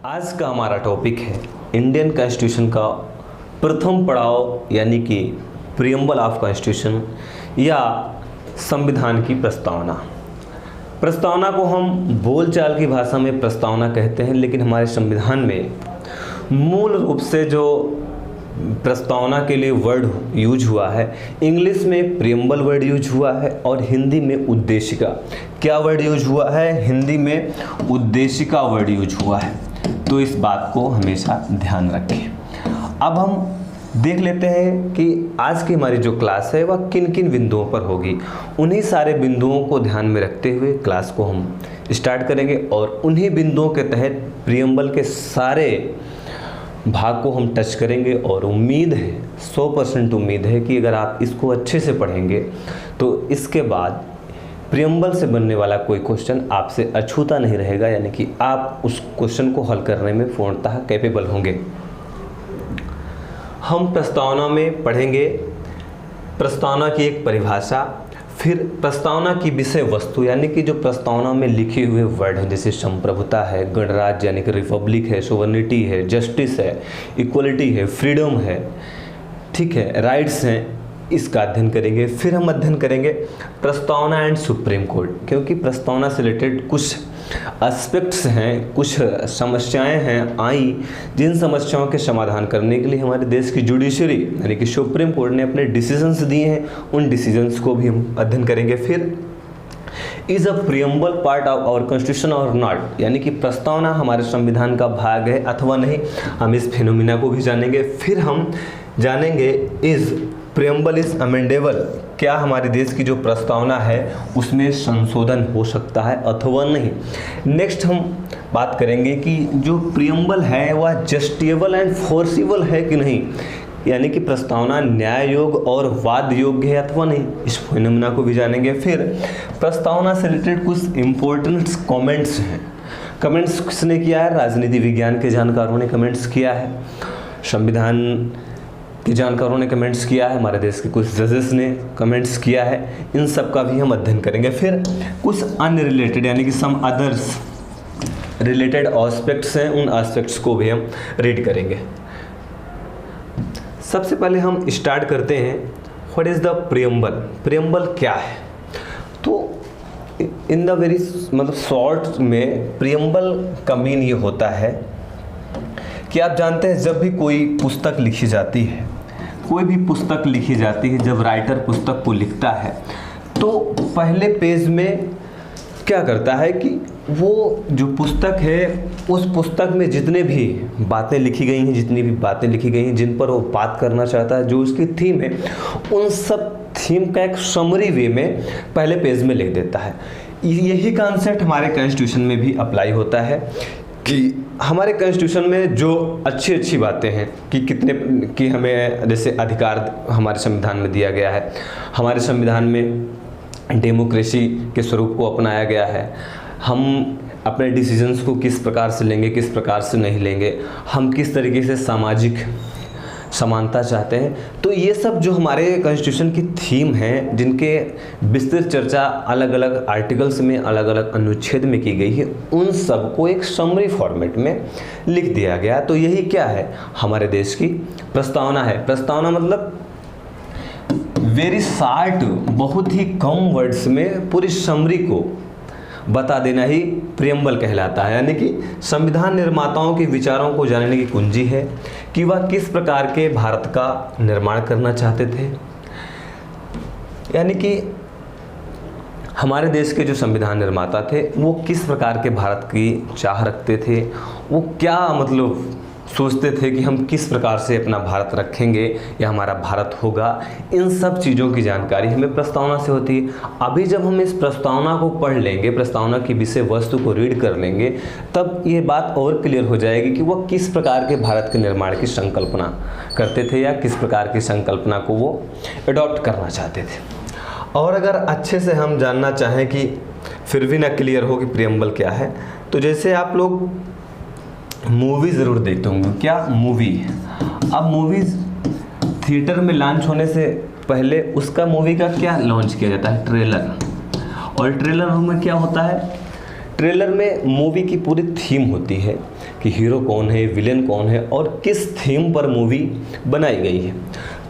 आज का हमारा टॉपिक है इंडियन कॉन्स्टिट्यूशन का प्रथम पड़ाव यानी कि प्रीएम्बल ऑफ कॉन्स्टिट्यूशन या संविधान की प्रस्तावना। प्रस्तावना को हम बोलचाल की भाषा में प्रस्तावना कहते हैं, लेकिन हमारे संविधान में मूल रूप से जो प्रस्तावना के लिए वर्ड यूज हुआ है, इंग्लिश में प्रीएम्बल वर्ड यूज हुआ है और हिंदी में उद्देशिका। क्या वर्ड यूज हुआ है? हिंदी में उद्देशिका वर्ड यूज हुआ है। तो इस बात को हमेशा ध्यान रखें। अब हम देख लेते हैं कि आज की हमारी जो क्लास है वह किन किन बिंदुओं पर होगी। उन्हीं सारे बिंदुओं को ध्यान में रखते हुए क्लास को हम स्टार्ट करेंगे और उन्हीं बिंदुओं के तहत प्रीएम्बल के सारे भाग को हम टच करेंगे। और उम्मीद है, 100% उम्मीद है कि अगर आप इसको अच्छे से पढ़ेंगे तो इसके बाद प्रीएम्बल से बनने वाला कोई क्वेश्चन आपसे अछूता नहीं रहेगा, यानी कि आप उस क्वेश्चन को हल करने में पूर्णतः कैपेबल होंगे। हम प्रस्तावना में पढ़ेंगे प्रस्तावना की एक परिभाषा, फिर प्रस्तावना की विषय वस्तु यानी कि जो प्रस्तावना में लिखे हुए वर्ड हैं, जैसे संप्रभुता है, गणराज्य यानी कि रिपब्लिक है, सोवर्निटी है, जस्टिस है, इक्वलिटी है, फ्रीडम है, ठीक है, राइट्स हैं, इसका अध्ययन करेंगे। फिर हम अध्ययन करेंगे प्रस्तावना एंड सुप्रीम कोर्ट, क्योंकि प्रस्तावना से रिलेटेड कुछ एस्पेक्ट्स हैं, कुछ समस्याएं हैं आई, जिन समस्याओं के समाधान करने के लिए हमारे देश की जुडिशरी यानी कि सुप्रीम कोर्ट ने अपने डिसीजंस दिए हैं, उन डिसीजंस को भी हम अध्ययन करेंगे। फिर is a preamble part of our constitution or not, यानी कि प्रस्तावना हमारे संविधान का भाग है अथवा नहीं, हम इस फिनोमिना को भी जानेंगे। फिर हम जानेंगे इज प्रीएम्बल इज अमेंडेबल, क्या हमारे देश की जो प्रस्तावना है उसमें संशोधन हो सकता है अथवा नहीं। नेक्स्ट हम बात करेंगे कि जो प्रीएम्बल है वह जस्टिएबल एंड फोर्सिबल है कि नहीं, यानी कि प्रस्तावना न्याय योग्य और वाद योग्य है अथवा नहीं, इस फिनोमिना को भी जानेंगे। फिर प्रस्तावना से रिलेटेड कुछ इंपॉर्टेंट कमेंट्स हैं। कमेंट्स किसने किया है? राजनीति विज्ञान के जानकारों ने कमेंट्स किया है, संविधान के जानकारों ने कमेंट्स किया है, हमारे देश के कुछ जजेस ने कमेंट्स किया है, इन सब का भी हम अध्ययन करेंगे। फिर कुछ अनरिलेटेड यानी कि सम अदर्स रिलेटेड एस्पेक्ट्स हैं, उन एस्पेक्ट्स को भी हम रीड करेंगे। सबसे पहले हम स्टार्ट करते हैं what is the preamble. Preamble क्या है? तो इन द वेरी मतलब शॉर्ट में प्रीएम्बल का मीन ये होता है कि आप जानते हैं जब भी कोई पुस्तक लिखी जाती है, कोई भी पुस्तक लिखी जाती है, जब राइटर पुस्तक को लिखता है तो पहले पेज में क्या करता है कि वो जो पुस्तक है उस पुस्तक में जितने भी बातें लिखी गई हैं, जितनी भी बातें लिखी गई हैं, जिन पर वो बात करना चाहता है, जो उसकी थीम है, उन सब थीम का एक समरी वे में पहले पेज में लिख देता है। यही कॉन्सेप्ट हमारे कॉन्स्टिट्यूशन में भी अप्लाई होता है कि हमारे कॉन्स्टिट्यूशन में जो अच्छी बातें हैं कि कितने कि हमें जैसे अधिकार हमारे संविधान में दिया गया है, हमारे संविधान में डेमोक्रेसी के स्वरूप को अपनाया गया है, हम अपने डिसीजंस को किस प्रकार से लेंगे, किस प्रकार से नहीं लेंगे, हम किस तरीके से सामाजिक समानता चाहते हैं। तो ये सब जो हमारे कॉन्स्टिट्यूशन की थीम है, जिनके विस्तृत चर्चा अलग अलग आर्टिकल्स में, अलग अलग अनुच्छेद में की गई है, उन सब को एक समरी फॉर्मेट में लिख दिया गया। तो यही क्या है? हमारे देश की प्रस्तावना है। प्रस्तावना मतलब वेरी शॉर्ट, बहुत ही कम वर्ड्स में पूरी समरी को बता देना ही प्रीएम्बल कहलाता है, यानी कि संविधान निर्माताओं के विचारों को जानने की कुंजी है कि वह किस प्रकार के भारत का निर्माण करना चाहते थे। यानी कि हमारे देश के जो संविधान निर्माता थे वो किस प्रकार के भारत की चाह रखते थे, वो क्या मतलब सोचते थे कि हम किस प्रकार से अपना भारत रखेंगे या हमारा भारत होगा। इन सब चीज़ों की जानकारी हमें प्रस्तावना से होती है। अभी जब हम इस प्रस्तावना को पढ़ लेंगे, प्रस्तावना की विषय वस्तु को रीड कर लेंगे, तब ये बात और क्लियर हो जाएगी कि वो किस प्रकार के भारत के निर्माण की संकल्पना करते थे या किस प्रकार की संकल्पना को वो अडॉप्ट करना चाहते थे। और अगर अच्छे से हम जानना चाहें कि फिर भी ना क्लियर हो कि प्रीएम्बल क्या है, तो जैसे आप लोग मूवी ज़रूर देखते होंगे। क्या मूवी? अब मूवीज़ थिएटर में लॉन्च होने से पहले उसका मूवी का क्या लॉन्च किया जाता है? ट्रेलर। और ट्रेलर में क्या होता है ट्रेलर में मूवी की पूरी थीम होती है कि हीरो कौन है, विलेन कौन है और किस थीम पर मूवी बनाई गई है।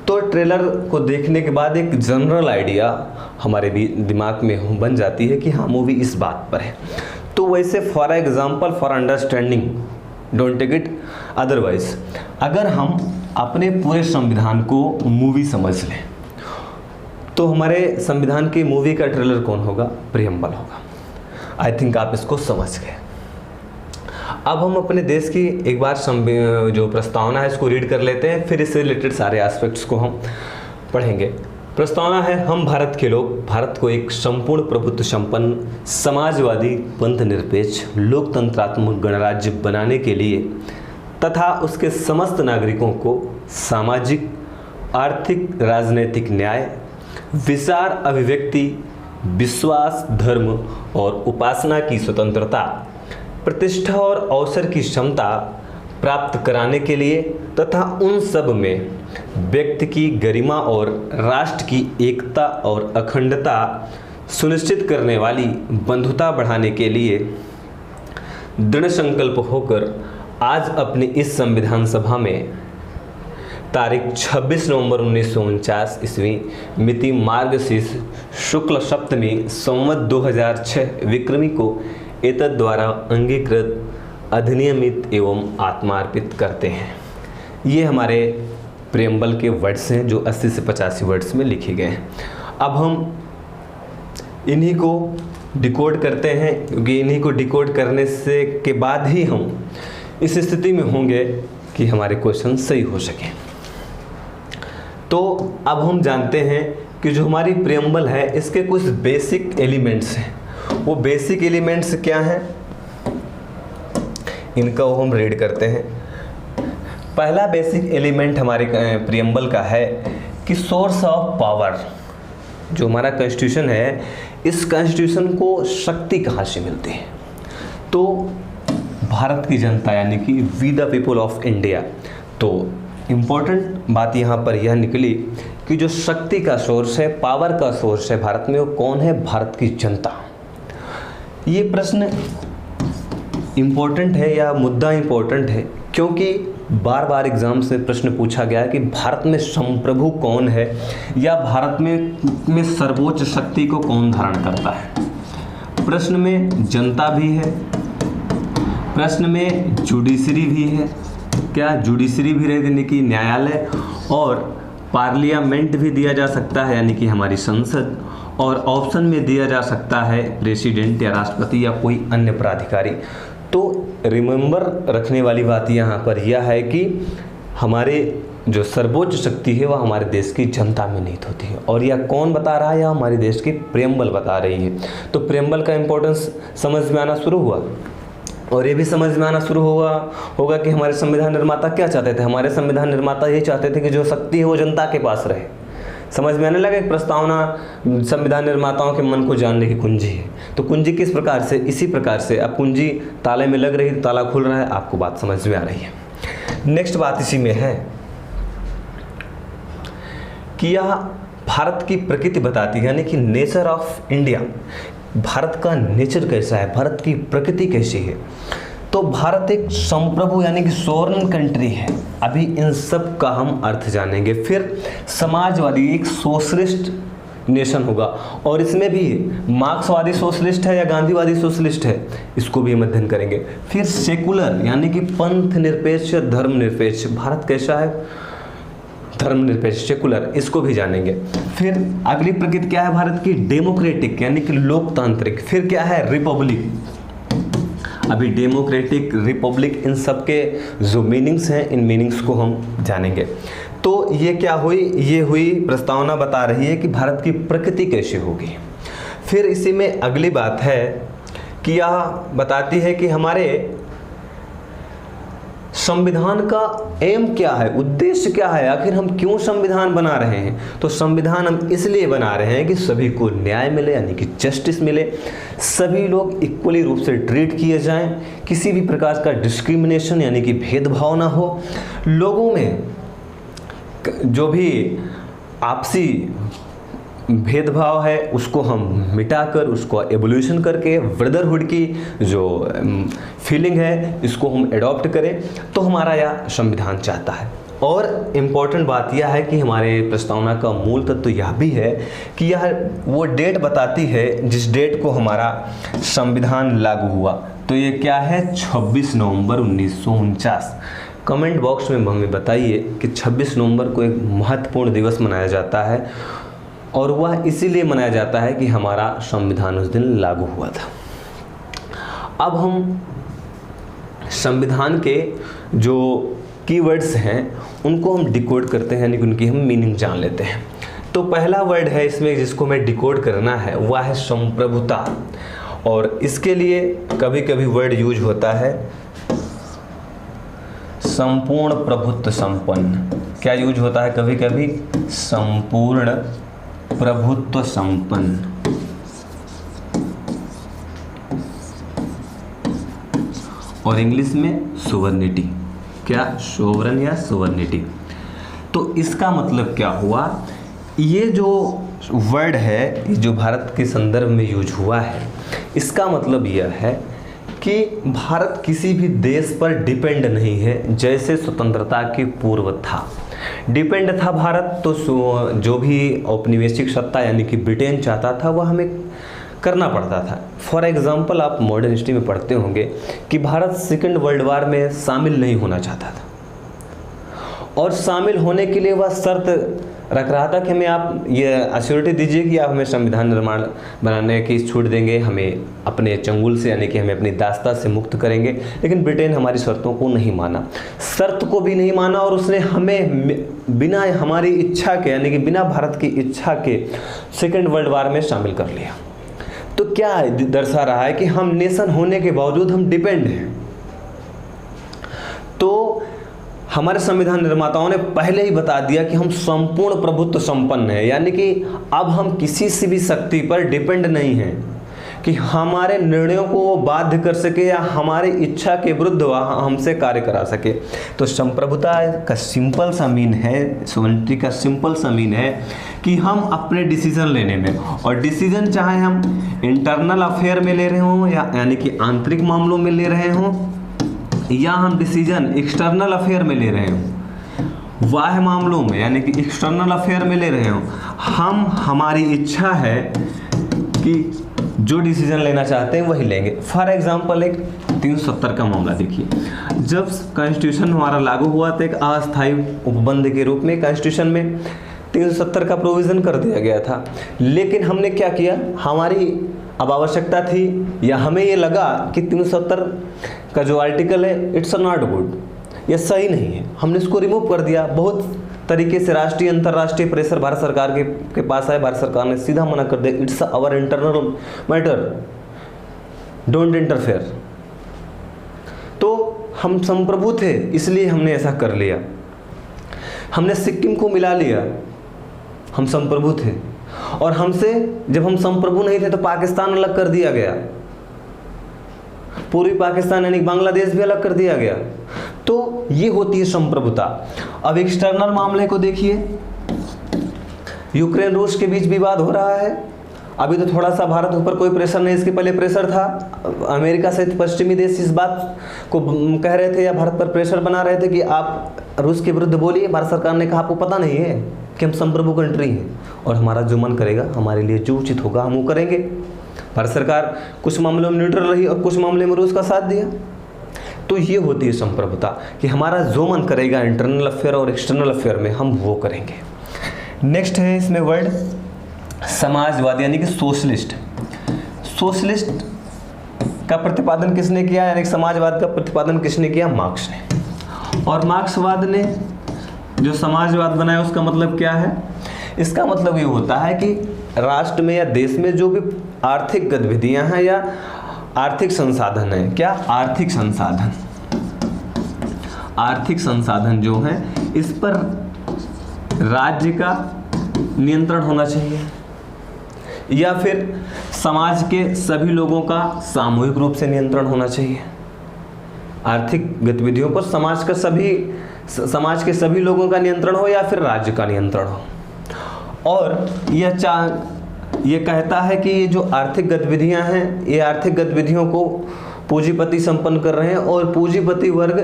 तो ट्रेलर को देखने के बाद एक जनरल आइडिया हमारे भी दिमाग में बन जाती है कि हाँ मूवी इस बात पर है। तो वैसे for example, for understanding, don't take it otherwise, अगर हम अपने पूरे संविधान को मूवी समझ लें तो हमारे संविधान की मूवी का ट्रेलर कौन होगा? प्रियम्बल होगा। आई थिंक आप इसको समझ गए। अब हम अपने देश की एक बार जो प्रस्तावना है इसको रीड कर लेते हैं, फिर इससे रिलेटेड सारे एस्पेक्ट्स को हम पढ़ेंगे। प्रस्तावना है, हम भारत के लोग भारत को एक संपूर्ण प्रभुत्व संपन्न समाजवादी पंथ निरपेक्ष लोकतंत्रात्मक गणराज्य बनाने के लिए तथा उसके समस्त नागरिकों को सामाजिक, आर्थिक, राजनीतिक न्याय, विचार अभिव्यक्ति, विश्वास, धर्म और उपासना की स्वतंत्रता, प्रतिष्ठा और अवसर की क्षमता प्राप्त कराने के लिए तथा उन सब में व्यक्ति की गरिमा और राष्ट्र की एकता और अखंडता सुनिश्चित करने वाली बंधुता बढ़ाने के लिए दृढ़ संकल्प होकर आज अपनी इस संविधान सभा में तारीख 26 नवंबर 1949 ईस्वी मिति मार्गशीर्ष शुक्ल सप्तमी संवत 2006 विक्रमी को एतद द्वारा अंगीकृत, अधिनियमित एवं आत्मार्पित करते हैं। ये हमारे प्रियम्बल के वर्ड्स हैं जो 80 से 85 वर्ड्स में लिखे गए हैं। अब हम इन्हीं को डिकोड करते हैं, क्योंकि इन्हीं को डिकोड करने से के बाद ही हम इस स्थिति में होंगे कि हमारे क्वेश्चन सही हो सकें। तो अब हम जानते हैं कि जो हमारी प्रियम्बल है इसके कुछ बेसिक एलिमेंट्स हैं। वो बेसिक एलिमेंट्स क्या हैं, इनका वो हम रीड करते हैं। पहला बेसिक एलिमेंट हमारे प्रियम्बल का है कि सोर्स ऑफ पावर। जो हमारा कॉन्स्टिट्यूशन है, इस कॉन्स्टिट्यूशन को शक्ति कहाँ से मिलती है? तो भारत की जनता यानी कि we the people of India. तो इम्पोर्टेंट बात यहाँ पर यह निकली कि जो शक्ति का सोर्स है, पावर का सोर्स है भारत में, वो कौन है? भारत की जनता। ये प्रश्न इम्पोर्टेंट है या मुद्दा इम्पोर्टेंट है क्योंकि बार बार एग्जाम से प्रश्न पूछा गया है कि भारत में संप्रभु कौन है या भारत में सर्वोच्च शक्ति को कौन धारण करता है। प्रश्न में जनता भी है, प्रश्न में जुडिशरी भी है। क्या जुडिशरी भी रहे यानी कि न्यायालय, और पार्लियामेंट भी दिया जा सकता है यानी कि हमारी संसद, और ऑप्शन में दिया जा सकता है प्रेसिडेंट या राष्ट्रपति या कोई अन्य प्राधिकारी। तो रिमेंबर रखने वाली बात यहाँ पर यह है कि हमारे जो सर्वोच्च शक्ति है वह हमारे देश की जनता में निहित होती है, और यह कौन बता रहा है? यह हमारे देश की प्रियम्बल बता रही है। तो प्रियम्बल का इम्पोर्टेंस समझ में आना शुरू हुआ, और ये भी समझ में आना शुरू होगा कि हमारे संविधान निर्माता क्या चाहते थे। हमारे संविधान निर्माता ये चाहते थे कि जो शक्ति है वो जनता के पास रहे। समझ में आने लगा? एक प्रस्तावना संविधान निर्माताओं के मन को जानने की कुंजी है। तो कुंजी किस प्रकार से? इसी प्रकार से। अब कुंजी ताले में लग रही है, ताला खुल रहा है, आपको बात समझ में आ रही है। नेक्स्ट बात इसी में है कि यह भारत की प्रकृति बताती है, यानी कि नेचर ऑफ इंडिया। भारत का नेचर कैसा है, भारत की प्रकृति कैसी है। तो भारत एक संप्रभु यानी कि सॉवरेन कंट्री है। अभी इन सब का हम अर्थ जानेंगे। फिर समाजवादी, एक सोशलिस्ट नेशन होगा, और इसमें भी मार्क्सवादी सोशलिस्ट है या गांधीवादी सोशलिस्ट है, इसको भी हम अध्ययन करेंगे। फिर सेकुलर यानी कि पंथ निरपेक्ष या धर्म निरपेक्ष। भारत कैसा है? धर्मनिरपेक्ष, सेकुलर, इसको भी जानेंगे। फिर अगली प्रकृति क्या है भारत की? डेमोक्रेटिक यानी कि लोकतांत्रिक। फिर क्या है? रिपब्लिक। अभी डेमोक्रेटिक, रिपब्लिक, इन सब के जो मीनिंग्स हैं, इन मीनिंग्स को हम जानेंगे। तो ये क्या हुई? ये हुई प्रस्तावना बता रही है कि भारत की प्रकृति कैसी होगी। फिर इसी में अगली बात है कि यह बताती है कि हमारे संविधान का एम क्या है, उद्देश्य क्या है, आखिर हम क्यों संविधान बना रहे हैं। तो संविधान हम इसलिए बना रहे हैं कि सभी को न्याय मिले यानी कि जस्टिस मिले, सभी लोग इक्वली रूप से ट्रीट किए जाएं, किसी भी प्रकार का डिस्क्रिमिनेशन यानी कि भेदभाव ना हो, लोगों में जो भी आपसी भेदभाव है उसको हम मिटाकर, उसको एवोल्यूशन करके ब्रदरहुड की जो फीलिंग है इसको हम एडॉप्ट करें, तो हमारा यह संविधान चाहता है। और इम्पॉर्टेंट बात यह है कि हमारे प्रस्तावना का मूल तत्व तो यह भी है कि यह वो डेट बताती है जिस डेट को हमारा संविधान लागू हुआ। तो ये क्या है? 26 नवंबर 1949। कमेंट बॉक्स में हमें बताइए कि 26 नवंबर को एक महत्वपूर्ण दिवस मनाया जाता है, और वह इसीलिए मनाया जाता है कि हमारा संविधान उस दिन लागू हुआ था। अब हम संविधान के जो कीवर्ड्स हैं उनको हम डिकोड करते हैं, यानी कि उनकी हम मीनिंग जान लेते हैं। तो पहला वर्ड है इसमें जिसको हमें डिकोड करना है वह है संप्रभुता, और इसके लिए कभी कभी वर्ड यूज होता है संपूर्ण प्रभुत्व संपन्न। क्या यूज होता है कभी कभी? संपूर्ण प्रभुत्व संपन्न। और इंग्लिश में सोवरेनिटी। क्या? सोवरन या सोवरेनिटी। तो इसका मतलब क्या हुआ? ये जो वर्ड है जो भारत के संदर्भ में यूज हुआ है, इसका मतलब यह है कि भारत किसी भी देश पर डिपेंड नहीं है जैसे स्वतंत्रता के पूर्व था। डिपेंड था भारत, तो जो भी औपनिवेशिक सत्ता यानी कि ब्रिटेन चाहता था वह हमें करना पड़ता था। फॉर एग्जाम्पल आप मॉडर्न हिस्ट्री में पढ़ते होंगे कि भारत सेकेंड वर्ल्ड वॉर में शामिल नहीं होना चाहता था, और शामिल होने के लिए वह शर्त रख रहा था कि हमें आप ये अश्योरिटी दीजिए कि आप हमें संविधान निर्माण बनाने की छूट देंगे, हमें अपने चंगुल से यानी कि हमें अपनी दास्ता से मुक्त करेंगे। लेकिन ब्रिटेन हमारी शर्तों को नहीं माना, शर्त को भी नहीं माना, और उसने हमें बिना हमारी इच्छा के यानी कि बिना भारत की इच्छा के सेकेंड वर्ल्ड वॉर में शामिल कर लिया। तो क्या दर्शा रहा है कि हम नेशन होने के बावजूद हम डिपेंड हैं। तो हमारे संविधान निर्माताओं ने पहले ही बता दिया कि हम संपूर्ण प्रभुत्व संपन्न हैं, यानी कि अब हम किसी से भी शक्ति पर डिपेंड नहीं हैं कि हमारे निर्णयों को वो बाध्य कर सके या हमारी इच्छा के विरुद्ध हमसे कार्य करा सके। तो संप्रभुता का सिंपल सा मीन है, सोवरेनिटी का सिंपल सा मीन है कि हम अपने डिसीजन लेने में, और डिसीजन चाहे हम इंटरनल अफेयर में ले रहे हों या यानी कि आंतरिक मामलों में ले रहे हों, या हम डिसीजन एक्सटर्नल अफेयर में ले रहे हो, बाह्य मामलों में यानी कि एक्सटर्नल अफेयर में ले रहे हो, हम हमारी इच्छा है कि जो डिसीजन लेना चाहते हैं वही लेंगे। फॉर एग्जांपल एक 370 का मामला देखिए। जब कॉन्स्टिट्यूशन हमारा लागू हुआ तो एक अस्थायी उपबंध के रूप में कॉन्स्टिट्यूशन में 370 का प्रोविज़न कर दिया गया था, लेकिन हमने क्या किया, हमारी अब आवश्यकता थी या हमें ये लगा कि 370 का जो आर्टिकल है इट्स नॉट गुड, ये सही नहीं है, हमने इसको रिमूव कर दिया। बहुत तरीके से राष्ट्रीय अंतर्राष्ट्रीय प्रेशर भारत सरकार के पास आए, भारत सरकार ने सीधा मना कर दिया, it's our internal matter, don't interfere. तो हम संप्रभु थे इसलिए हमने ऐसा कर लिया, हमने सिक्किम को मिला लिया, हम संप्रभु थे, और हमसे जब हम संप्रभु नहीं थे तो पाकिस्तान अलग कर दिया गया, पूर्वी पाकिस्तान यानी बांग्लादेश भी अलग कर दिया गया। तो ये होती है संप्रभुता। अब एक्सटर्नल मामले को देखिए, यूक्रेन रूस के बीच विवाद हो रहा है, अभी तो थोड़ा सा भारत ऊपर कोई प्रेशर नहीं, इसके पहले प्रेशर था, अमेरिका सहित पश्चिमी देश इस बात को कह रहे थे या भारत पर प्रेशर बना रहे थे कि आप रूस के विरुद्ध बोलिए। भारत सरकार ने कहा आपको पता नहीं है कि हम संप्रभु कंट्री हैं और हमारा जो मन करेगा, हमारे लिए जो उचित होगा हम वो करेंगे। भारत सरकार कुछ मामलों में न्यूट्रल रही और कुछ मामले में रूस का साथ दिया। तो ये होती है संप्रभुता कि हमारा जो मन करेगा इंटरनल अफेयर और एक्सटर्नल अफेयर में हम वो करेंगे। नेक्स्ट है इसमें वर्ड समाजवाद यानी कि सोशलिस्ट। सोशलिस्ट का प्रतिपादन किसने किया, यानी समाजवाद का प्रतिपादन किसने किया, मार्क्स ने। और मार्क्सवाद ने जो समाजवाद बनाया उसका मतलब क्या है, इसका मतलब ये होता है कि राष्ट्र में या देश में जो भी आर्थिक गतिविधियां हैं या आर्थिक संसाधन है, क्या आर्थिक संसाधन, आर्थिक संसाधन जो हैं इस पर राज्य का नियंत्रण होना चाहिए, या फिर समाज के सभी लोगों का सामूहिक रूप से नियंत्रण होना चाहिए। आर्थिक गतिविधियों पर समाज के सभी लोगों का नियंत्रण हो या फिर राज्य का नियंत्रण हो। और ये कहता है कि ये जो आर्थिक गतिविधियां हैं, ये आर्थिक गतिविधियों को पूंजीपति संपन्न कर रहे हैं और पूंजीपति वर्ग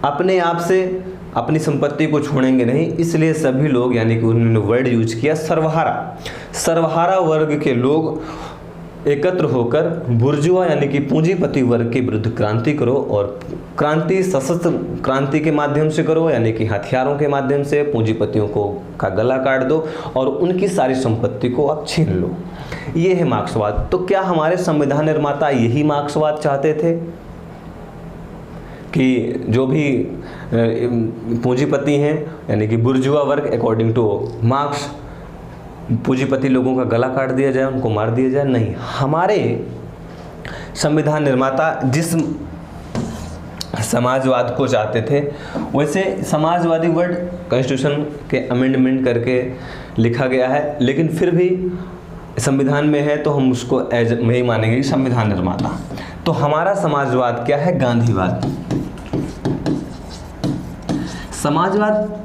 अपने आप से अपनी संपत्ति को छोड़ेंगे नहीं, इसलिए सभी लोग, यानी कि उन्होंने वर्ड यूज किया सर्वहारा वर्ग के लोग एकत्र होकर बुर्जुआ यानी कि पूंजीपति वर्ग के विरुद्ध क्रांति करो, और क्रांति सशस्त्र क्रांति के माध्यम से करो, यानी कि हथियारों के माध्यम से पूंजीपतियों को का गला काट दो और उनकी सारी संपत्ति को आप छीन लो। ये है मार्क्सवाद। तो क्या हमारे संविधान निर्माता यही मार्क्सवाद चाहते थे कि जो भी पूंजीपति हैं यानी कि बुर्जुआ वर्ग अकॉर्डिंग टू मार्क्स पूंजीपति लोगों का गला काट दिया जाए, उनको मार दिया जाए? नहीं, हमारे संविधान निर्माता जिस समाजवाद को चाहते थे, वैसे समाजवादी वर्ड कॉन्स्टिट्यूशन के अमेंडमेंट करके लिखा गया है, लेकिन फिर भी संविधान में है तो हम उसको एज में ही मानेंगे संविधान निर्माता। तो हमारा समाजवाद क्या है? गांधीवाद। समाजवाद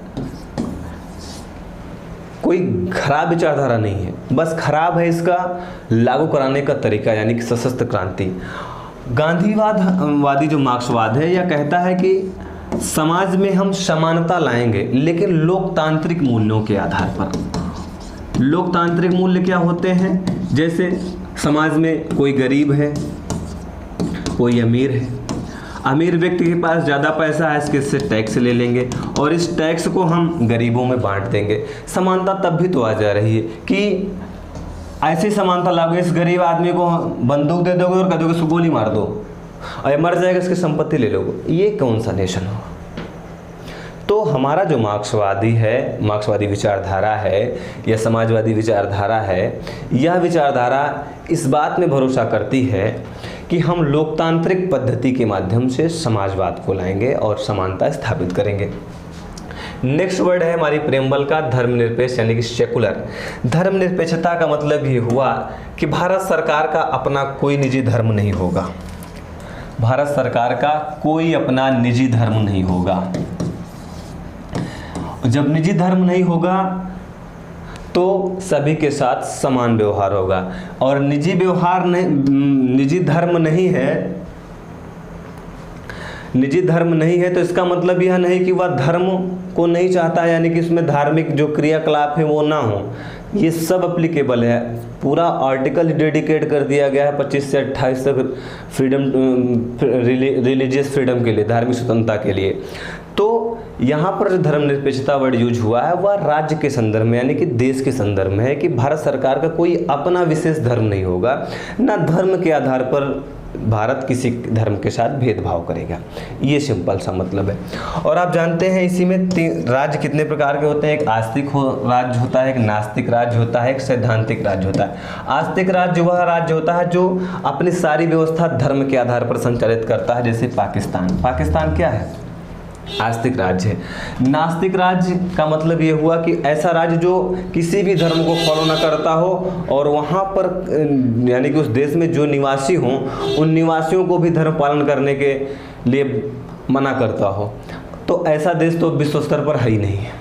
कोई खराब विचारधारा नहीं है, बस खराब है इसका लागू कराने का तरीका, यानी कि सशस्त्र क्रांति। गांधीवादी जो मार्क्सवाद है यह कहता है कि समाज में हम समानता लाएंगे, लेकिन लोकतांत्रिक मूल्यों के आधार पर। लोकतांत्रिक मूल्य क्या होते हैं? जैसे समाज में कोई गरीब है, कोई अमीर है। अमीर व्यक्ति के पास ज़्यादा पैसा है, इसके से टैक्स ले लेंगे और इस टैक्स को हम गरीबों में बांट देंगे। समानता तब भी तो आ जा रही है कि ऐसी समानता लागू, इस गरीब आदमी को बंदूक दे दोगे और कह दोगे उसको गोली मार दो और मर जाएगा, इसकी संपत्ति ले लोगे। ये कौन सा नेशन हो? तो हमारा जो मार्क्सवादी विचारधारा है या समाजवादी विचारधारा है, यह विचारधारा इस बात में भरोसा करती है कि हम लोकतांत्रिक पद्धति के माध्यम से समाजवाद को लाएंगे और समानता स्थापित करेंगे। नेक्स्ट वर्ड है हमारी प्रेम्बल का धर्मनिरपेक्ष यानी कि सेकुलर। धर्मनिरपेक्षता का मतलब ये हुआ कि भारत सरकार का अपना कोई निजी धर्म नहीं होगा। भारत सरकार का कोई अपना निजी धर्म नहीं होगा। जब निजी धर्म नहीं होगा तो सभी के साथ समान व्यवहार होगा, और निजी धर्म नहीं है तो इसका मतलब यह नहीं कि वह धर्म को नहीं चाहता है, यानी कि इसमें धार्मिक जो क्रियाकलाप है वो ना हो। ये सब अप्लीकेबल है। पूरा आर्टिकल डेडिकेट कर दिया गया है 25 से 28 तक फ्रीडम, रिलीजियस फ्रीडम के लिए, धार्मिक स्वतंत्रता के लिए। तो यहाँ पर जो धर्मनिरपेक्षता वर्ड यूज हुआ है वह राज्य के संदर्भ में यानी कि देश के संदर्भ में है कि भारत सरकार का कोई अपना विशेष धर्म नहीं होगा, ना धर्म के आधार पर भारत किसी धर्म के साथ भेदभाव करेगा। ये सिंपल सा मतलब है। और आप जानते हैं इसी में राज्य कितने प्रकार के होते हैं? एक आस्तिक राज्य होता है, एक नास्तिक राज्य होता है, एक सैद्धांतिक राज्य होता है। आस्तिक राज्य वह राज्य होता है जो अपनी सारी व्यवस्था धर्म के आधार पर संचालित करता है, जैसे पाकिस्तान क्या है? आस्तिक राज्य है। नास्तिक राज्य का मतलब ये हुआ कि ऐसा राज्य जो किसी भी धर्म को फॉलो ना करता हो और वहाँ पर यानी कि उस देश में जो निवासी हों उन निवासियों को भी धर्म पालन करने के लिए मना करता हो। तो ऐसा देश तो विश्व स्तर पर है ही नहीं है।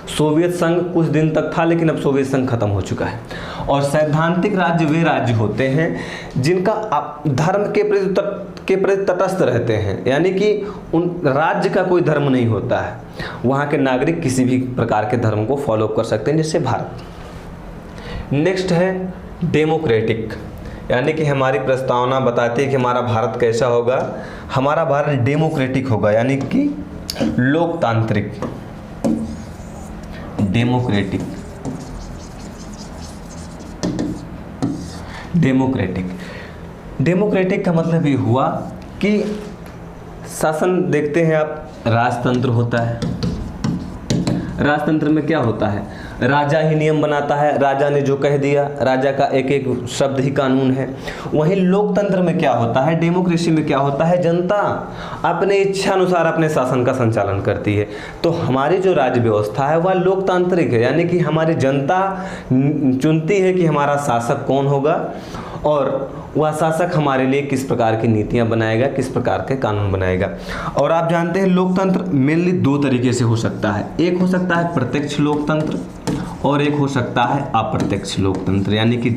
सोवियत संघ कुछ दिन तक था, लेकिन अब सोवियत संघ खत्म हो चुका है। और सैद्धांतिक राज्य वे राज्य होते हैं जिनका धर्म के प्रति तटस्थ रहते हैं, यानी कि उन राज्य का कोई धर्म नहीं होता है। वहाँ के नागरिक किसी भी प्रकार के धर्म को फॉलो कर सकते हैं, जैसे भारत। नेक्स्ट है डेमोक्रेटिक, यानी कि हमारी प्रस्तावना बताती है कि हमारा भारत कैसा होगा। हमारा भारत डेमोक्रेटिक होगा, यानी कि लोकतांत्रिक। डेमोक्रेटिक का मतलब ये हुआ कि शासन देखते हैं आप, राजतंत्र होता है। राजतंत्र में क्या होता है? राजा ही नियम बनाता है, राजा ने जो कह दिया, राजा का एक एक शब्द ही कानून है। वहीं लोकतंत्र में क्या होता है, डेमोक्रेसी में क्या होता है? जनता अपने इच्छा अनुसार अपने शासन का संचालन करती है। तो हमारी जो राज्य व्यवस्था है वह लोकतांत्रिक है, यानी कि हमारी जनता चुनती है कि हमारा शासक कौन होगा और वह शासक हमारे लिए किस प्रकार की नीतियां बनाएगा, किस प्रकार के कानून बनाएगा। और आप जानते हैं लोकतंत्र मेनली दो तरीके से हो सकता है। एक हो सकता है प्रत्यक्ष लोकतंत्र और एक हो सकता है अप्रत्यक्ष लोकतंत्र, यानी कि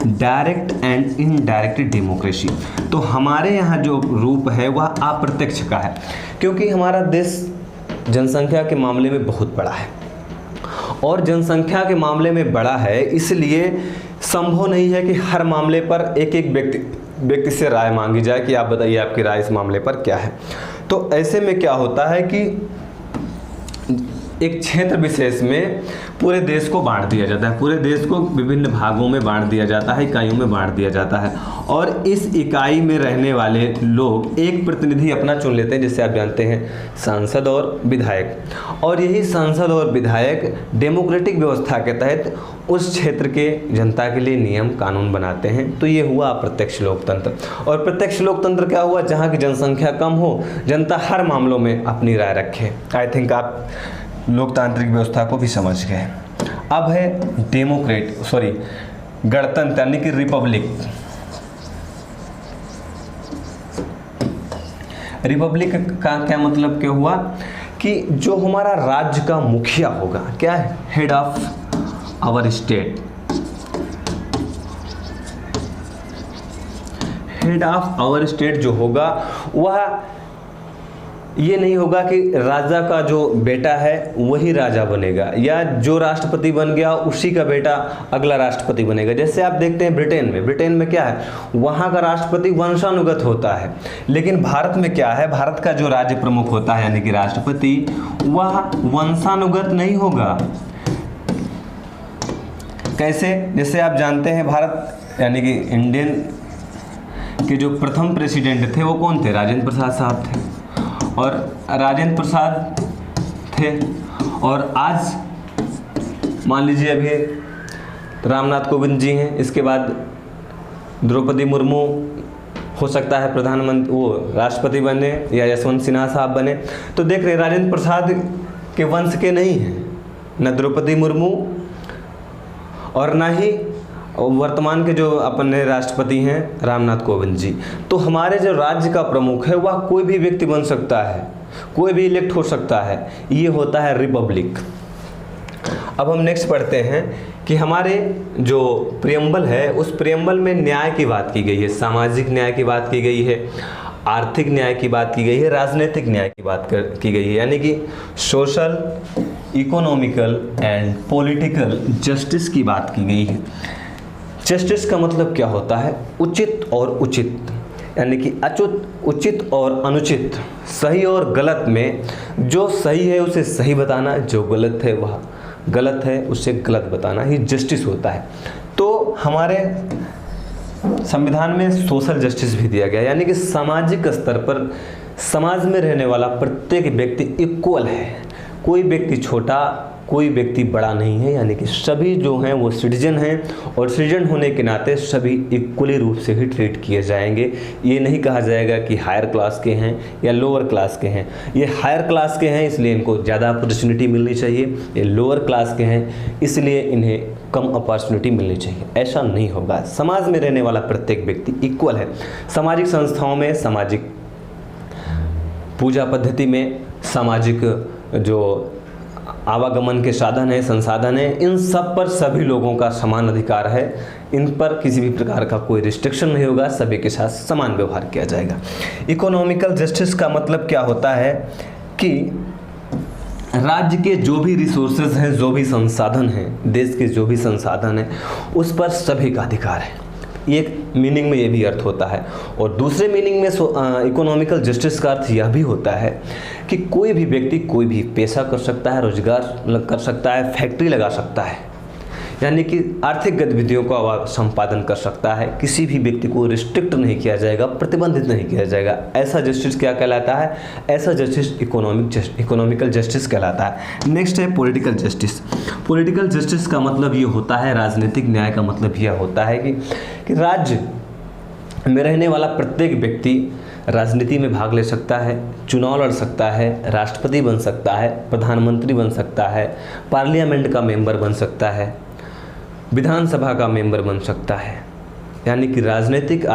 डायरेक्ट एंड इनडायरेक्ट डेमोक्रेसी। तो हमारे यहाँ जो रूप है वह अप्रत्यक्ष का है, क्योंकि हमारा देश जनसंख्या के मामले में बहुत बड़ा है, और जनसंख्या के मामले में बड़ा है इसलिए संभव नहीं है कि हर मामले पर एक एक व्यक्ति से राय मांगी जाए कि आप बताइए आपकी राय इस मामले पर क्या है। तो ऐसे में क्या होता है कि एक क्षेत्र विशेष में पूरे देश को बांट दिया जाता है, पूरे देश को विभिन्न भागों में बांट दिया जाता है, इकाइयों में बांट दिया जाता है, और इस इकाई में रहने वाले लोग एक प्रतिनिधि अपना चुन लेते हैं, जिसे आप जानते हैं सांसद और विधायक, और यही सांसद और विधायक डेमोक्रेटिक व्यवस्था के तहत उस क्षेत्र के जनता के लिए नियम कानून बनाते हैं। तो ये हुआ अप्रत्यक्ष लोकतंत्र। और प्रत्यक्ष लोकतंत्र क्या हुआ? जहाँ की जनसंख्या कम हो, जनता हर मामलों में अपनी राय रखे। आई थिंक आप लोकतांत्रिक व्यवस्था को भी समझ गए। अब है गणतंत्र यानी कि रिपब्लिक। रिपब्लिक का क्या मतलब क्या हुआ कि जो हमारा राज्य का मुखिया होगा, क्या है? Head of our state. Head of our state जो होगा वह ये नहीं होगा कि राजा का जो बेटा है वही राजा बनेगा, या जो राष्ट्रपति बन गया उसी का बेटा अगला राष्ट्रपति बनेगा। जैसे आप देखते हैं ब्रिटेन में क्या है, वहाँ का राष्ट्रपति वंशानुगत होता है, लेकिन भारत में क्या है, भारत का जो राज्य प्रमुख होता है यानी कि राष्ट्रपति, वह वंशानुगत नहीं होगा। कैसे? जैसे आप जानते हैं भारत यानी कि इंडियन के जो प्रथम प्रेसिडेंट थे वो कौन थे? राजेंद्र प्रसाद साहब थे, और राजेंद्र प्रसाद थे, और आज मान लीजिए अभी रामनाथ कोविंद जी हैं, इसके बाद द्रौपदी मुर्मू हो सकता है प्रधानमंत्री वो राष्ट्रपति बने, या यशवंत सिन्हा साहब बने। तो देख रहे हैं राजेंद्र प्रसाद के वंश के नहीं हैं, न द्रौपदी मुर्मू और ना ही वर्तमान के जो अपने राष्ट्रपति हैं रामनाथ कोविंद जी। तो हमारे जो राज्य का प्रमुख है वह कोई भी व्यक्ति बन सकता है, कोई भी इलेक्ट हो सकता है। ये होता है रिपब्लिक। अब हम नेक्स्ट पढ़ते हैं कि हमारे जो प्रियम्बल है उस प्रियम्बल में न्याय की बात की गई है, सामाजिक न्याय की बात की गई है, आर्थिक न्याय की बात की गई है, राजनीतिक न्याय की बात की गई है, यानी कि social, economical and political justice की बात की गई है। जस्टिस का मतलब क्या होता है? उचित और उचित, यानी कि उचित और अनुचित, सही और गलत में जो सही है उसे सही बताना, जो गलत है वह गलत है उसे गलत बताना ही जस्टिस होता है। तो हमारे संविधान में सोशल जस्टिस भी दिया गया, यानी कि सामाजिक स्तर पर समाज में रहने वाला प्रत्येक व्यक्ति इक्वल है, कोई व्यक्ति छोटा कोई व्यक्ति बड़ा नहीं है, यानी कि सभी जो हैं वो सिटीजन हैं, और सिटीजन होने के नाते सभी इक्वली रूप से ही ट्रीट किए जाएंगे। ये नहीं कहा जाएगा कि हायर क्लास के हैं या लोअर क्लास के हैं, ये हायर क्लास के हैं इसलिए इनको ज़्यादा अपॉर्चुनिटी मिलनी चाहिए, ये लोअर क्लास के हैं इसलिए इन्हें कम अपॉर्चुनिटी मिलनी चाहिए, ऐसा नहीं होगा। समाज में रहने वाला प्रत्येक व्यक्ति इक्वल है। सामाजिक संस्थाओं में, सामाजिक पूजा पद्धति में, सामाजिक जो आवागमन के साधन है, संसाधन है, इन सब पर सभी लोगों का समान अधिकार है, इन पर किसी भी प्रकार का कोई रिस्ट्रिक्शन नहीं होगा, सभी के साथ समान व्यवहार किया जाएगा। इकोनॉमिकल जस्टिस का मतलब क्या होता है कि राज्य के जो भी रिसोर्सेज हैं, जो भी संसाधन हैं, देश के जो भी संसाधन हैं, उस पर सभी का अधिकार है। एक मीनिंग में ये भी अर्थ होता है, और दूसरे मीनिंग में इकोनॉमिकल जस्टिस का अर्थ यह भी होता है कि कोई भी व्यक्ति कोई भी पेशा कर सकता है, रोजगार कर सकता है, फैक्ट्री लगा सकता है, यानी कि आर्थिक गतिविधियों का वह संपादन कर सकता है। किसी भी व्यक्ति को रिस्ट्रिक्ट नहीं किया जाएगा, प्रतिबंधित नहीं किया जाएगा। ऐसा जस्टिस क्या कहलाता है? ऐसा जस्टिस इकोनॉमिकल जस्टिस कहलाता है। नेक्स्ट है पॉलिटिकल जस्टिस। पॉलिटिकल जस्टिस का मतलब ये होता है, राजनीतिक न्याय का मतलब यह होता है कि राज्य में रहने वाला प्रत्येक व्यक्ति राजनीति में भाग ले सकता है, चुनाव लड़ सकता है, राष्ट्रपति बन सकता है, प्रधानमंत्री बन सकता है, पार्लियामेंट का मेंबर बन सकता है, विधानसभा का मेंबर बन सकता है, यानी कि राजनीतिक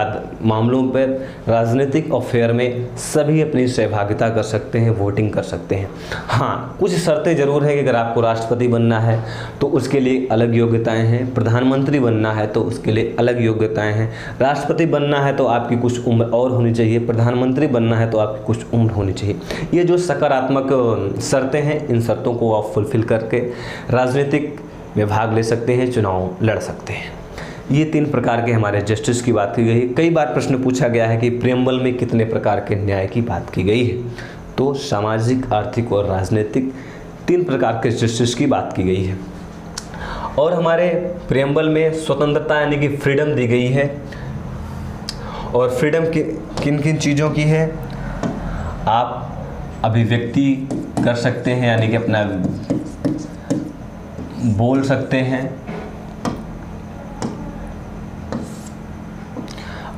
मामलों पर, राजनीतिक अफेयर में सभी अपनी सहभागिता कर सकते हैं, वोटिंग कर सकते हैं। हाँ, कुछ शर्तें ज़रूर हैं कि अगर आपको राष्ट्रपति बनना है तो उसके लिए अलग योग्यताएं हैं, प्रधानमंत्री बनना है तो उसके लिए अलग योग्यताएं हैं, राष्ट्रपति बनना है तो आपकी कुछ उम्र और होनी चाहिए, प्रधानमंत्री बनना है तो आपकी कुछ उम्र होनी चाहिए। ये जो सकारात्मक शर्तें हैं, इन शर्तों को आप फुलफिल करके राजनीतिक में भाग ले सकते हैं, चुनाव लड़ सकते हैं। ये 3 प्रकार के हमारे जस्टिस की बात की गई है। कई बार प्रश्न पूछा गया है कि प्रियम्बल में कितने प्रकार के न्याय की बात की गई है, तो सामाजिक, आर्थिक और राजनीतिक 3 प्रकार के जस्टिस की बात की गई है। और हमारे प्रियम्बल में स्वतंत्रता यानी कि फ्रीडम दी गई है। और फ्रीडम किन किन चीज़ों की है? आप अभिव्यक्ति कर सकते हैं, यानी कि अपना बोल सकते हैं,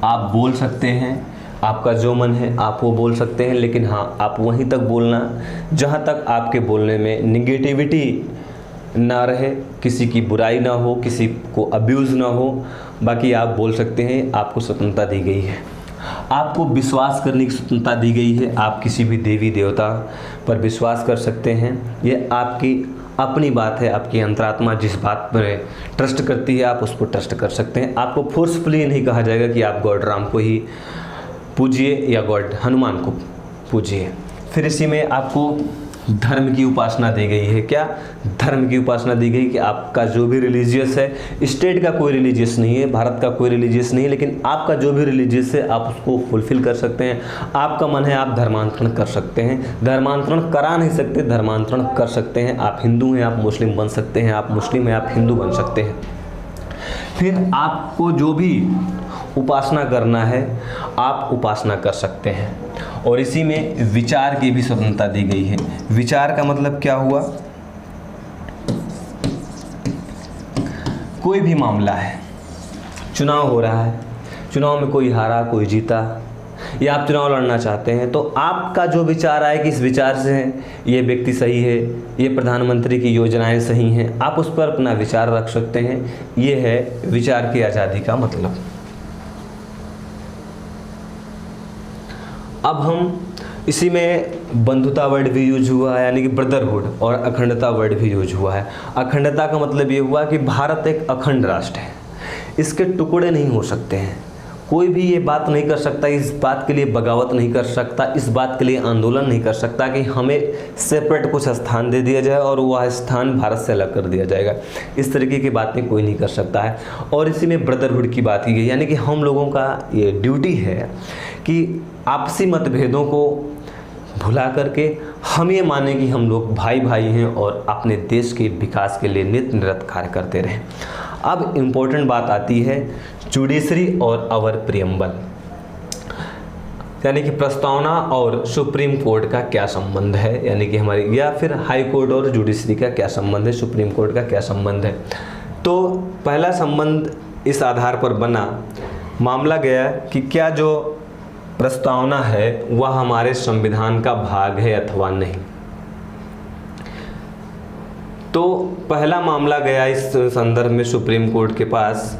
आप बोल सकते हैं, आपका जो मन है आप वो बोल सकते हैं, लेकिन हाँ, आप वहीं तक बोलना जहाँ तक आपके बोलने में निगेटिविटी ना रहे, किसी की बुराई ना हो, किसी को अब्यूज़ ना हो। बाकी आप बोल सकते हैं, आपको स्वतंत्रता दी गई है। आपको विश्वास करने की स्वतंत्रता दी गई है, आप किसी भी देवी देवता पर विश्वास कर सकते हैं। ये आपकी अपनी बात है, आपकी अंतरात्मा जिस बात पर ट्रस्ट करती है आप उस पर ट्रस्ट कर सकते हैं। आपको फोर्सफुली नहीं कहा जाएगा कि आप गॉड राम को ही पूजिए या गॉड हनुमान को पूजिए। फिर इसी में आपको धर्म की उपासना दी गई है। क्या? धर्म की उपासना दी गई कि आपका जो भी रिलीजियस है, स्टेट का कोई रिलीजियस नहीं है, भारत का कोई रिलीजियस नहीं है, लेकिन आपका जो भी रिलीजियस है आप उसको फुलफिल कर सकते हैं। आपका मन है आप धर्मांतरण कर सकते हैं, धर्मांतरण करा नहीं सकते, धर्मांतरण कर सकते हैं। आप हिंदू हैं, आप मुस्लिम बन सकते हैं, आप मुस्लिम हैं, आप हिंदू बन सकते हैं। फिर आपको जो भी उपासना करना है आप उपासना कर सकते हैं। और इसी में विचार की भी स्वतंत्रता दी गई है। विचार का मतलब क्या हुआ? कोई भी मामला है, चुनाव हो रहा है, चुनाव में कोई हारा कोई जीता, या आप चुनाव लड़ना चाहते हैं, तो आपका जो विचार आए कि इस विचार से ये व्यक्ति सही है, ये प्रधानमंत्री की योजनाएं सही हैं, आप उस पर अपना विचार रख सकते हैं। ये है विचार की आज़ादी का मतलब। अब हम इसी में बंधुता वर्ड भी यूज हुआ है, यानी कि ब्रदरहुड, और अखंडता वर्ड भी यूज हुआ है। अखंडता का मतलब ये हुआ कि भारत एक अखंड राष्ट्र है, इसके टुकड़े नहीं हो सकते हैं। कोई भी ये बात नहीं कर सकता, इस बात के लिए बगावत नहीं कर सकता, इस बात के लिए आंदोलन नहीं कर सकता कि हमें सेपरेट कुछ स्थान दे दिया जाए और वह स्थान भारत से अलग कर दिया जाएगा। इस तरीके की बातें कोई नहीं कर सकता है। और इसी में ब्रदरहुड की बात की गई, यानी कि हम लोगों का ये ड्यूटी है कि आपसी मतभेदों को भुला करके हम ये माने कि हम लोग भाई भाई हैं और अपने देश के विकास के लिए नित निरत कार्य करते रहें। अब इम्पोर्टेंट बात आती है जुडिशरी और अवर प्रियम्बल, यानी कि प्रस्तावना और सुप्रीम कोर्ट का क्या संबंध है, यानी कि हमारी, या फिर हाई कोर्ट और जुडिशरी का क्या संबंध है, सुप्रीम कोर्ट का क्या संबंध है। तो पहला संबंध इस आधार पर बना, मामला गया कि क्या जो प्रस्तावना है वह हमारे संविधान का भाग है अथवा नहीं। तो पहला मामला गया इस संदर्भ में सुप्रीम कोर्ट के पास,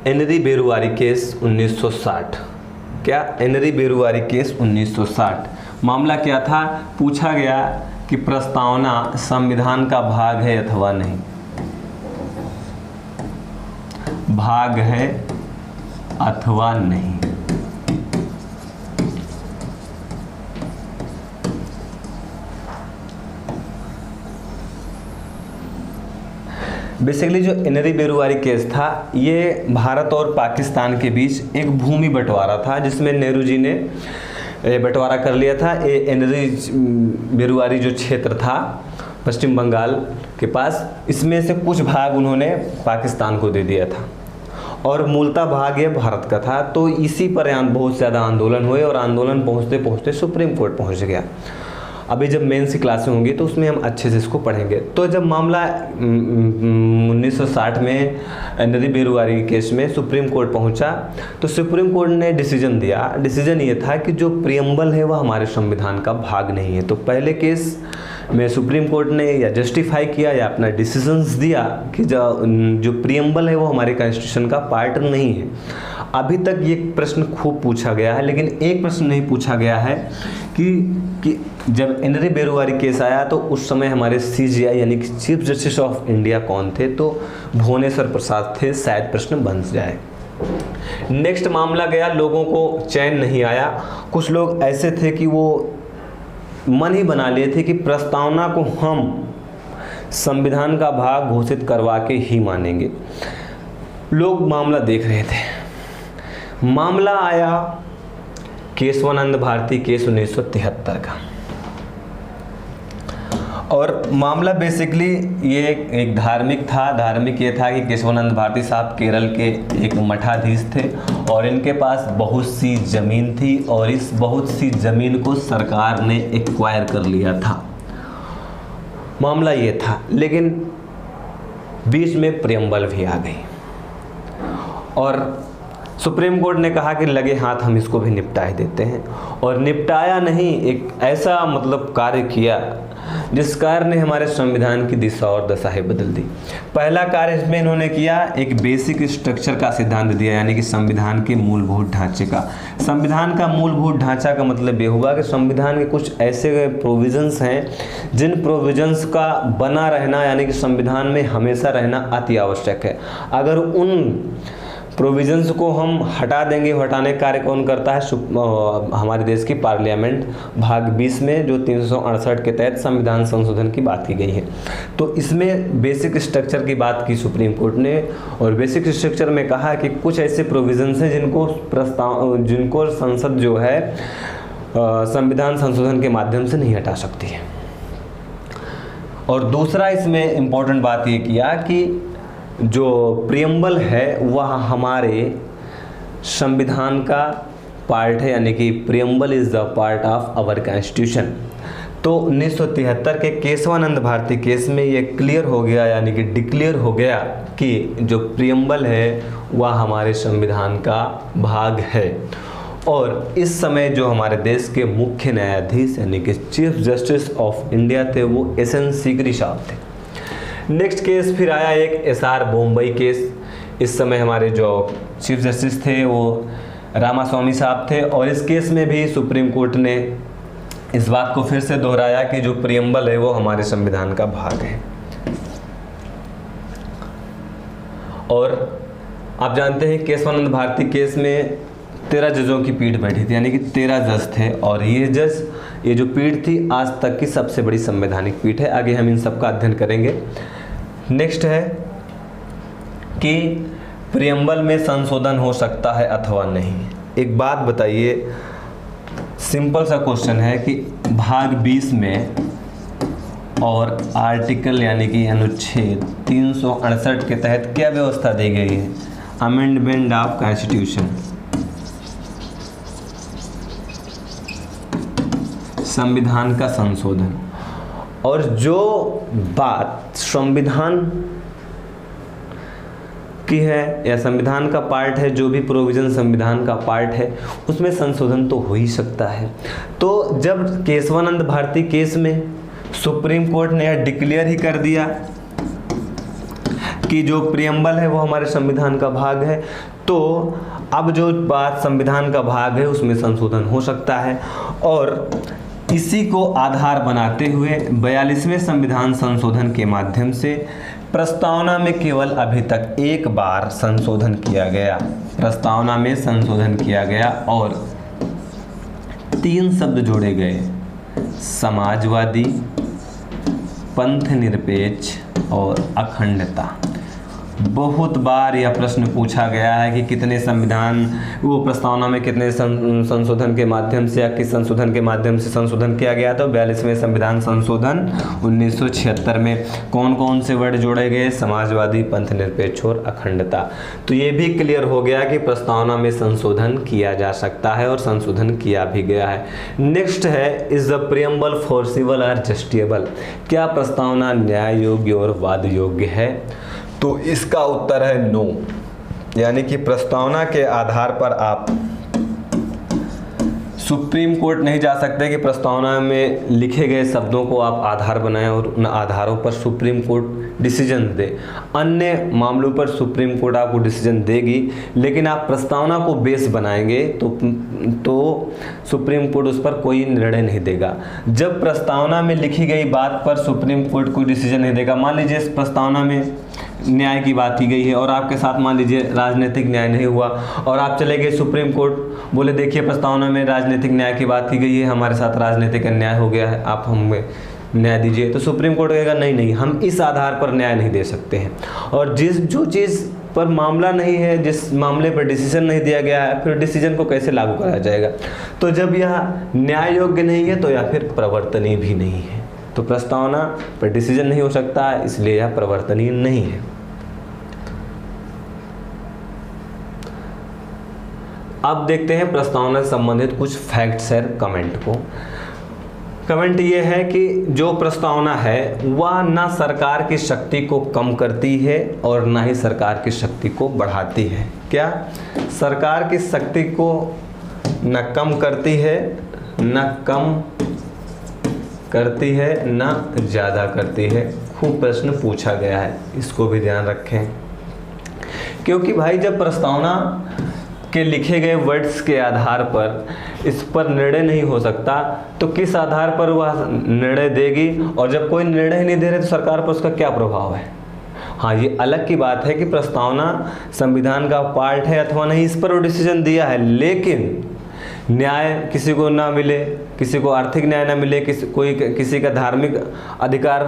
एनरी बेरुवारी केस 1960। क्या? एनरी बेरुवारी केस 1960। मामला क्या था? पूछा गया कि प्रस्तावना संविधान का भाग है अथवा नहीं, भाग है अथवा नहीं। बेसिकली जो एनरी बेरुवारी केस था ये भारत और पाकिस्तान के बीच एक भूमि बंटवारा था, जिसमें नेहरू जी ने बंटवारा कर लिया था। ये एनरी बेरुवारी जो क्षेत्र था पश्चिम बंगाल के पास, इसमें से कुछ भाग उन्होंने पाकिस्तान को दे दिया था और मूलतः भाग ये भारत का था। तो इसी पर बहुत ज़्यादा आंदोलन हुए और आंदोलन पहुँचते पहुँचते सुप्रीम कोर्ट पहुँच गया। अभी जब मेंस की क्लासें होंगी तो उसमें हम अच्छे से इसको पढ़ेंगे। तो जब मामला 1960 में एनरी बेरुवारी केस में सुप्रीम कोर्ट पहुंचा तो सुप्रीम कोर्ट ने डिसीजन दिया। डिसीजन ये था कि जो प्रियम्बल है वह हमारे संविधान का भाग नहीं है। तो पहले केस में सुप्रीम कोर्ट ने या जस्टिफाई किया या अपना डिसीजंस दिया कि जो प्रियम्बल है वो हमारे कॉन्स्टिट्यूशन का पार्ट नहीं है। अभी तक ये प्रश्न खूब पूछा गया है, लेकिन एक प्रश्न नहीं पूछा गया है कि जब एनरी बेरुवारी केस आया तो उस समय हमारे CJI यानी कि चीफ जस्टिस ऑफ इंडिया कौन थे, तो भुवनेश्वर प्रसाद थे। शायद प्रश्न बन जाए। नेक्स्ट मामला गया, लोगों को चैन नहीं आया। कुछ लोग ऐसे थे कि वो मन ही बना लिए थे कि प्रस्तावना को हम संविधान का भाग घोषित करवा के ही मानेंगे। लोग मामला देख रहे थे। मामला आया केशवानंद भारती केस 1973 का, और मामला बेसिकली ये एक धार्मिक था। धार्मिक ये था कि केशवानंद भारती साहब केरल के एक मठाधीश थे और इनके पास बहुत सी ज़मीन थी, और इस बहुत सी ज़मीन को सरकार ने एक्वायर कर लिया था। मामला ये था, लेकिन बीच में प्रियम्बल भी आ गई और सुप्रीम कोर्ट ने कहा कि लगे हाथ हम इसको भी निपटा ही देते हैं। और निपटाया नहीं, एक ऐसा मतलब कार्य किया जिस कार्य ने हमारे संविधान की दिशा और दशा ही बदल दी। पहला कार्य इसमें इन्होंने किया, एक बेसिक स्ट्रक्चर का सिद्धांत दिया, यानी कि संविधान के मूलभूत ढांचे का। संविधान का मूलभूत ढांचा का मतलब ये हुआ कि संविधान के कुछ ऐसे प्रोविजंस हैं जिन प्रोविजंस का बना रहना यानी कि संविधान में हमेशा रहना अति आवश्यक है। अगर उन प्रोविजंस को हम हटा देंगे, हटाने का कार्य कौन करता है? हमारे देश की पार्लियामेंट भाग 20 में जो 368 के तहत संविधान संशोधन की बात की गई है। तो इसमें बेसिक स्ट्रक्चर की बात की सुप्रीम कोर्ट ने, और बेसिक स्ट्रक्चर में कहा कि कुछ ऐसे प्रोविजंस हैं जिनको संसद जो है संविधान संशोधन के माध्यम से नहीं हटा सकती है। और दूसरा इसमें इम्पोर्टेंट बात ये किया कि जो प्रियम्बल है वह हमारे संविधान का पार्ट है, यानी कि preamble is the part of our constitution. तो 1973 के केशवानंद भारती केस में ये क्लियर हो गया, यानी कि डिक्लेयर हो गया कि जो प्रियम्बल है वह हमारे संविधान का भाग है। और इस समय जो हमारे देश के मुख्य न्यायाधीश यानी कि चीफ जस्टिस ऑफ इंडिया थे वो SN सीकरी साहब थे। नेक्स्ट केस फिर आया एक SR बोम्बई केस। इस समय हमारे जो चीफ जस्टिस थे वो रामास्वामी साहब थे, और इस केस में भी सुप्रीम कोर्ट ने इस बात को फिर से दोहराया कि जो प्रियम्बल है वो हमारे संविधान का भाग है। और आप जानते हैं केशवानंद भारती केस में 13 जजों की पीठ बैठी थी, यानी कि 13 जज थे, और ये जो पीठ थी आज तक की सबसे बड़ी संवैधानिक पीठ है। आगे हम इन सब का अध्ययन करेंगे। नेक्स्ट है कि प्रियम्बल में संशोधन हो सकता है अथवा नहीं। एक बात बताइए, सिंपल सा क्वेश्चन है कि भाग 20 में और आर्टिकल यानी कि अनुच्छेद 368 के तहत क्या व्यवस्था दी गई है? अमेंडमेंट ऑफ कॉन्स्टिट्यूशन, संविधान का संशोधन। और जो बात संविधान की है या संविधान का पार्ट है, जो भी प्रोविजन संविधान का पार्ट है उसमें संशोधन तो हो ही सकता है। तो जब केशवानंद भारती केस में सुप्रीम कोर्ट ने यह डिक्लेयर ही कर दिया कि जो प्रियम्बल है वो हमारे संविधान का भाग है, तो अब जो बात संविधान का भाग है उसमें संशोधन हो सकता है। और इसी को आधार बनाते हुए 42वें संविधान संशोधन के माध्यम से प्रस्तावना में केवल अभी तक एक बार संशोधन किया गया। प्रस्तावना में संशोधन किया गया और 3 शब्द जोड़े गए, समाजवादी, पंथ निरपेक्ष और अखंडता। बहुत बार यह प्रश्न पूछा गया है कि कितने संविधान वो प्रस्तावना में कितने संशोधन के माध्यम से या किस संशोधन के माध्यम से संशोधन किया गया। तो 42वें संविधान संशोधन 1976 में कौन कौन से वर्ड जोड़े गए? समाजवादी, पंथ निरपेक्ष और अखंडता। तो ये भी क्लियर हो गया कि प्रस्तावना में संशोधन किया जा सकता है और संशोधन किया भी गया है। नेक्स्ट है, इज द प्रियम्बल फोर्सिबल और जस्टिएबल? क्या प्रस्तावना न्याय योग्य और वाद योग्य है? तो इसका उत्तर है नो, यानी कि प्रस्तावना के आधार पर आप सुप्रीम कोर्ट नहीं जा सकते कि प्रस्तावना में लिखे गए शब्दों को आप आधार बनाएं और उन आधारों पर सुप्रीम कोर्ट डिसीजन दे। अन्य मामलों पर सुप्रीम कोर्ट आपको डिसीजन देगी, लेकिन आप प्रस्तावना को बेस बनाएंगे तो सुप्रीम कोर्ट उस पर कोई निर्णय नहीं देगा। जब प्रस्तावना में लिखी गई बात पर सुप्रीम कोर्ट कोई डिसीजन नहीं देगा, मान लीजिए इस प्रस्तावना में न्याय की बात की गई है और आपके साथ मान लीजिए राजनीतिक न्याय नहीं हुआ और आप चले गए सुप्रीम कोर्ट, बोले देखिए प्रस्तावना में राजनीतिक न्याय की बात की गई है, हमारे साथ राजनीतिक अन्याय हो गया है, आप हमें न्याय दीजिए। तो सुप्रीम कोर्ट कहेगा नहीं, हम इस आधार पर न्याय नहीं दे सकते हैं। और जो चीज़ पर मामला नहीं है, जिस मामले पर डिसीजन नहीं दिया गया है, फिर डिसीजन को कैसे लागू कराया जाएगा। तो जब यह न्याय योग्य नहीं है तो या फिर प्रवर्तनीय भी नहीं है, तो प्रस्तावना पर डिसीजन नहीं हो सकता है, इसलिए यह प्रवर्तनीय नहीं है। अब देखते हैं प्रस्तावना से संबंधित कुछ फैक्ट्स और कमेंट को। कमेंट ये है कि जो प्रस्तावना है वह ना सरकार की शक्ति को कम करती है और ना ही सरकार की शक्ति को बढ़ाती है। क्या सरकार की शक्ति को न कम करती है, न कम करती है, न ज़्यादा करती है। खूब प्रश्न पूछा गया है, इसको भी ध्यान रखें, क्योंकि भाई जब प्रस्तावना के लिखे गए वर्ड्स के आधार पर इस पर निर्णय नहीं हो सकता तो किस आधार पर वह निर्णय देगी। और जब कोई निर्णय नहीं दे रहे तो सरकार पर उसका क्या प्रभाव है। हाँ, ये अलग की बात है कि प्रस्तावना संविधान का पार्ट है अथवा नहीं, इस पर वो डिसीजन दिया है, लेकिन न्याय किसी को ना मिले, किसी को आर्थिक न्याय ना मिले, किसी का धार्मिक अधिकार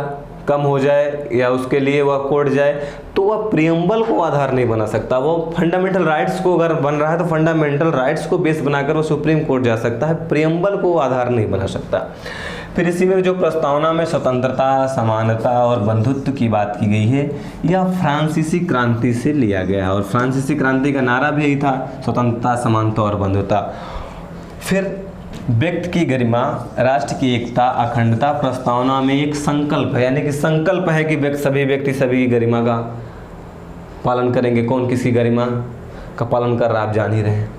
कम हो जाए या उसके लिए वह कोर्ट जाए, तो वह प्रियम्बल को आधार नहीं बना सकता। वो फंडामेंटल राइट्स को अगर बन रहा है तो फंडामेंटल राइट्स को बेस बनाकर वो सुप्रीम कोर्ट जा सकता है, प्रियम्बल को आधार नहीं बना सकता। फिर इसी में जो प्रस्तावना में स्वतंत्रता, समानता और बंधुत्व की बात की गई है, यह फ्रांसीसी क्रांति से लिया गया है और फ्रांसीसी क्रांति का नारा भी यही था, स्वतंत्रता, समानता और बंधुता। फिर व्यक्ति की गरिमा, राष्ट्र की एकता, अखंडता प्रस्तावना में एक संकल्प है, यानी कि संकल्प है कि सभी व्यक्ति सभी की गरिमा का पालन करेंगे। कौन किसकी गरिमा का पालन कर रहा, आप जान ही रहे हैं।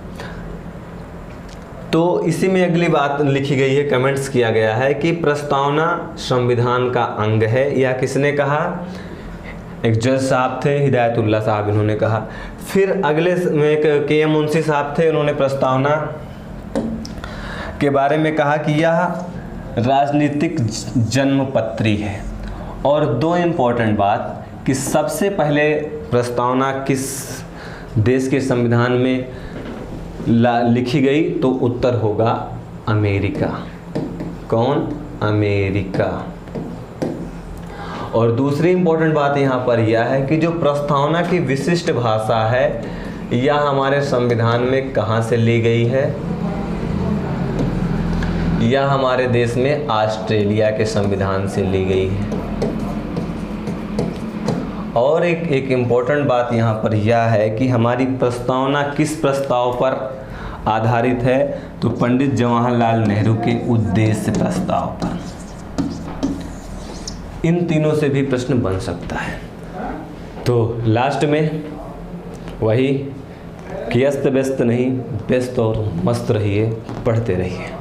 तो इसी में अगली बात लिखी गई है, कमेंट्स किया गया है कि प्रस्तावना संविधान का अंग है। यह किसने कहा? एक जज साहब थे, हिदायतुल्लाह साहब, इन्होंने कहा। फिर अगले में एक के एम मुंशी साहब थे, उन्होंने प्रस्तावना के बारे में कहा कि यह राजनीतिक जन्मपत्री है। और दो इम्पोर्टेंट बात कि सबसे पहले प्रस्तावना किस देश के संविधान में लिखी गई, तो उत्तर होगा अमेरिका। कौन? अमेरिका। और दूसरी इम्पोर्टेंट बात यहाँ पर यह है कि जो प्रस्तावना की विशिष्ट भाषा है यह हमारे संविधान में कहाँ से ली गई है? यह हमारे देश में ऑस्ट्रेलिया के संविधान से ली गई है। और एक इम्पोर्टेंट बात यहाँ पर यह है कि हमारी प्रस्तावना किस प्रस्ताव पर आधारित है, तो पंडित जवाहरलाल नेहरू के उद्देश्य प्रस्ताव पर। इन तीनों से भी प्रश्न बन सकता है। तो लास्ट में वही कि अस्त व्यस्त नहीं, व्यस्त और मस्त रहिए, पढ़ते रहिए।